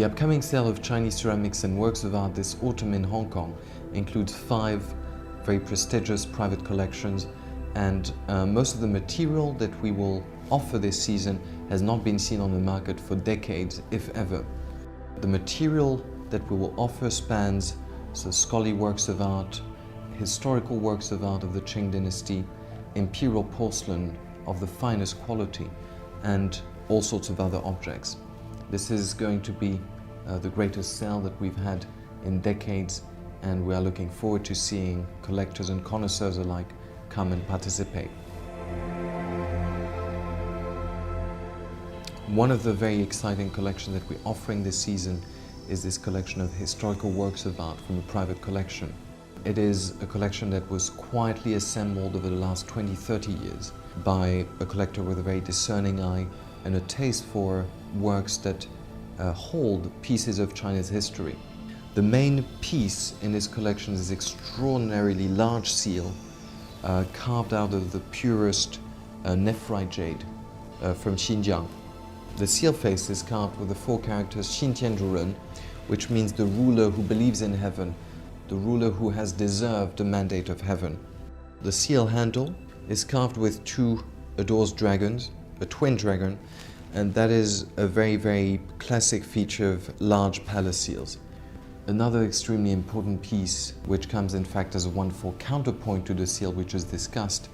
The upcoming sale of Chinese ceramics and works of art this autumn in Hong Kong includes 5 very prestigious private collections, and most of the material that we will offer this season has not been seen on the market for decades, if ever. The material that we will offer spans scholarly works of art, historical works of art of the Ming Dynasty, Imperial porcelain of the finest quality, and all sorts of other objects. This is going to be the greatest sale that we've had in decades, and we are looking forward to seeing collectors and connoisseurs alike come and participate. One of the very exciting collections that we're offering this season is this collection of historical works of art from a private collection. It is a collection that was quietly assembled over the last 20-30 years by a collector with a very discerning eye and a taste for works that hold pieces of China's history. The main piece in this collection is extraordinarily large seal carved out of the purest nephrite jade from Xinjiang. The seal face is carved with the 4 characters Xintianzhuren, which means the ruler who believes in heaven, the ruler who has deserved the mandate of heaven. The seal handle is carved with 2 adorned dragons, a twin dragon, and that is a very, very classic feature of large palace seals. Another extremely important piece, which comes in fact as a wonderful counterpoint to the seal we just discussed,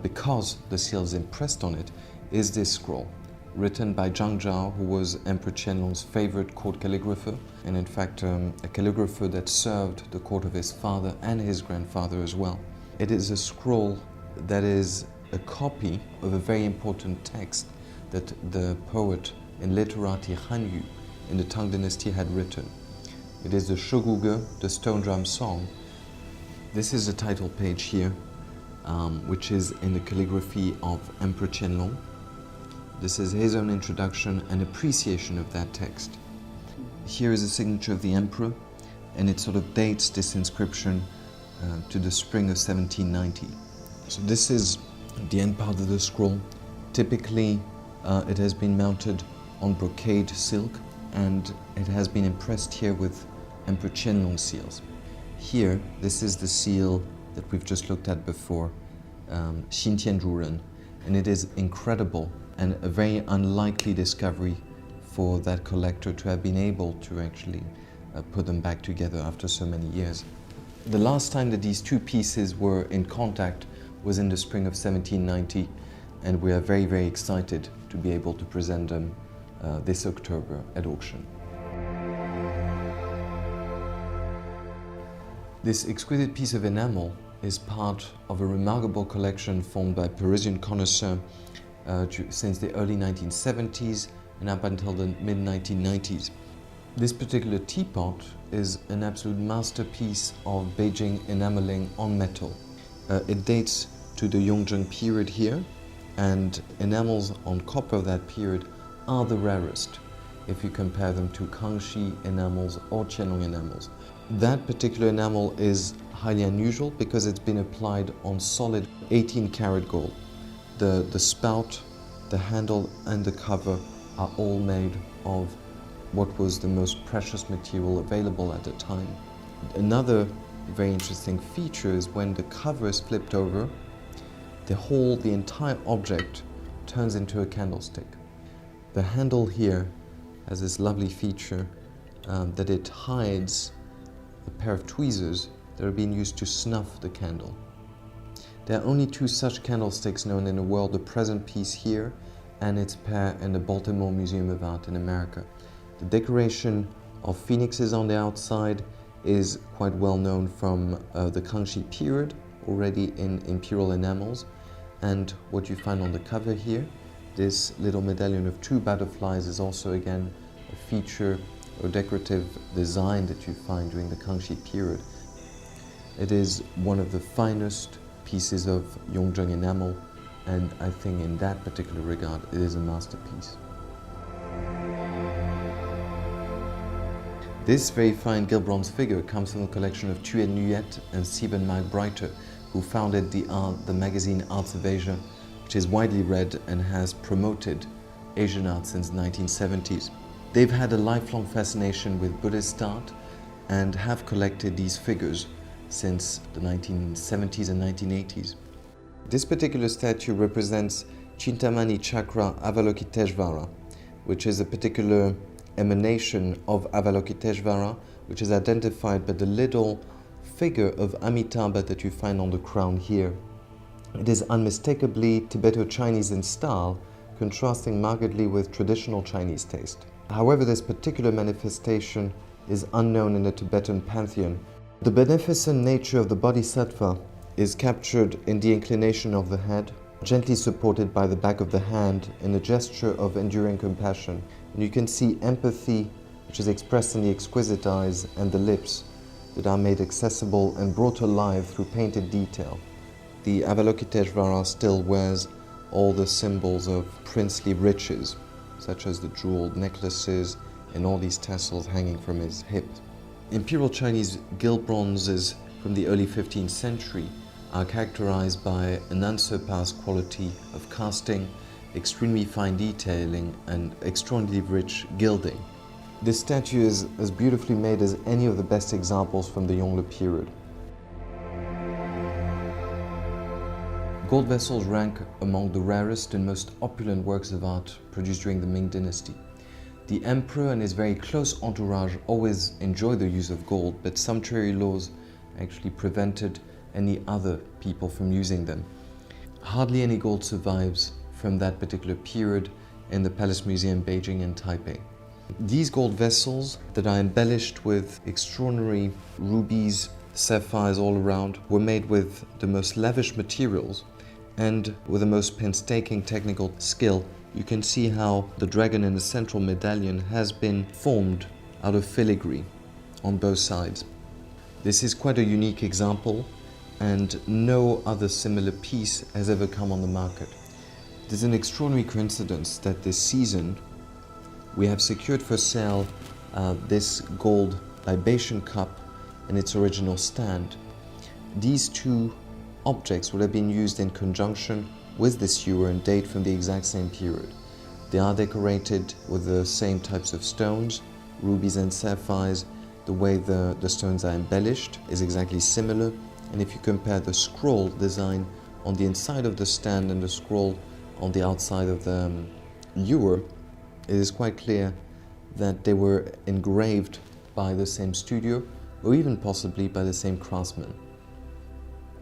because the seal is impressed on it, is this scroll, written by Zhang Zhao, who was Emperor Qianlong's favorite court calligrapher, and in fact a calligrapher that served the court of his father and his grandfather as well. It is a scroll that is a copy of a very important text that the poet in literati Hanyu in the Tang Dynasty had written. It is the Shoguge, the Stone Drum Song. This is the title page here, which is in the calligraphy of Emperor Qianlong. This is his own introduction and appreciation of that text. Here is a signature of the emperor, and it sort of dates this inscription to the spring of 1790. So this is the end part of the scroll. Typically, it has been mounted on brocade silk, and it has been impressed here with Emperor Qianlong seals. Here, this is the seal that we've just looked at before, Xintianzhuren, and it is incredible and a very unlikely discovery for that collector to have been able to actually put them back together after so many years. The last time that these 2 pieces were in contact was in the spring of 1790, and we are very, very excited to be able to present them this October at auction. This exquisite piece of enamel is part of a remarkable collection formed by Parisian connoisseurs since the early 1970s and up until the mid-1990s. This particular teapot is an absolute masterpiece of Beijing enameling on metal. It dates to the Yongzheng period here, and enamels on copper of that period are the rarest if you compare them to Kangxi enamels or Qianlong enamels. That particular enamel is highly unusual because it's been applied on solid 18-karat gold. The spout, the handle and the cover are all made of what was the most precious material available at the time. Another very interesting feature is when the cover is flipped over, the entire object turns into a candlestick. The handle here has this lovely feature that it hides a pair of tweezers that are being used to snuff the candle. There are only 2 such candlesticks known in the world, the present piece here and its pair in the Baltimore Museum of Art in America. The decoration of phoenixes on the outside is quite well known from the Kangxi period, already in Imperial enamels, and what you find on the cover here, this little medallion of 2 butterflies, is also again a feature or decorative design that you find during the Kangxi period. It is one of the finest pieces of Yongzheng enamel, and I think in that particular regard it is a masterpiece. This very fine gilt bronze figure comes from the collection of Thuy Nuyet and Stephen Breiter, who founded the magazine Arts of Asia, which is widely read and has promoted Asian art since the 1970s. They've had a lifelong fascination with Buddhist art and have collected these figures since the 1970s and 1980s. This particular statue represents Chintamani Chakra Avalokiteshvara, which is a particular emanation of Avalokiteshvara, which is identified by the little figure of Amitabha that you find on the crown here. It is unmistakably Tibeto-Chinese in style, contrasting markedly with traditional Chinese taste. However, this particular manifestation is unknown in the Tibetan pantheon. The beneficent nature of the Bodhisattva is captured in the inclination of the head, gently supported by the back of the hand in a gesture of enduring compassion. And you can see empathy, which is expressed in the exquisite eyes and the lips that are made accessible and brought alive through painted detail. The Avalokiteshvara still wears all the symbols of princely riches, such as the jeweled necklaces and all these tassels hanging from his hip. Imperial Chinese gilt bronzes from the early 15th century are characterized by an unsurpassed quality of casting, extremely fine detailing, and extraordinarily rich gilding. This statue is as beautifully made as any of the best examples from the Yongle period. Gold vessels rank among the rarest and most opulent works of art produced during the Ming Dynasty. The emperor and his very close entourage always enjoyed the use of gold, but sumptuary laws actually prevented any other people from using them. Hardly any gold survives from that particular period in the Palace Museum, Beijing and Taipei. These gold vessels that are embellished with extraordinary rubies, sapphires all around were made with the most lavish materials and with the most painstaking technical skill. You can see how the dragon in the central medallion has been formed out of filigree on both sides. This is quite a unique example, and no other similar piece has ever come on the market. It is an extraordinary coincidence that this season we have secured for sale this gold libation cup and its original stand. These two objects would have been used in conjunction with this ewer and date from the exact same period. They are decorated with the same types of stones, rubies and sapphires. The way the stones are embellished is exactly similar, and if you compare the scroll design on the inside of the stand and the scroll on the outside of the ewer, it is quite clear that they were engraved by the same studio or even possibly by the same craftsman.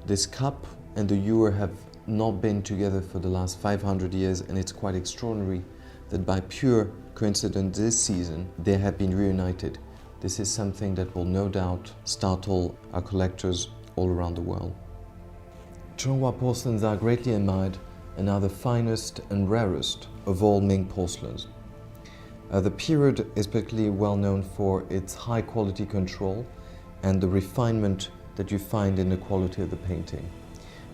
This cup and the ewer have not been together for the last 500 years, and it's quite extraordinary that by pure coincidence this season they have been reunited. This is something that will no doubt startle our collectors all around the world. Chenghua porcelains are greatly admired and are the finest and rarest of all Ming porcelains. The period is particularly well known for its high quality control and the refinement that you find in the quality of the painting.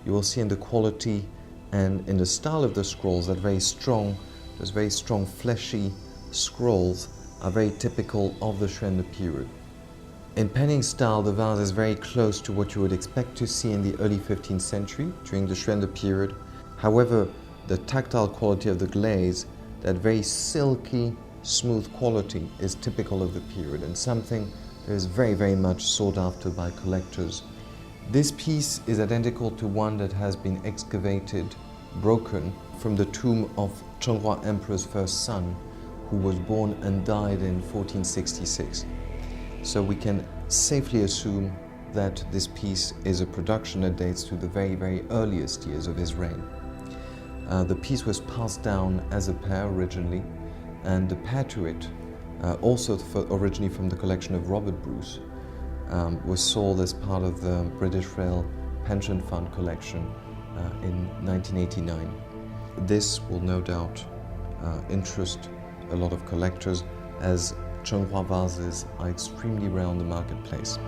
You will see in the quality and in the style of the scrolls that those very strong fleshy scrolls are very typical of the Xuan period. In penning style, the vase is very close to what you would expect to see in the early 15th century during the Xuan period. However, the tactile quality of the glaze, that very silky, smooth quality, is typical of the period and something that is very, very much sought after by collectors. This piece is identical to one that has been excavated, broken, from the tomb of Chenghua Emperor's first son, who was born and died in 1466. So we can safely assume that this piece is a production that dates to the very, very earliest years of his reign. The piece was passed down as a pair originally, and the pair to it, also originally from the collection of Robert Bruce, was sold as part of the British Rail Pension Fund collection in 1989. This will no doubt interest a lot of collectors, as Chenghua vases are extremely rare on the marketplace.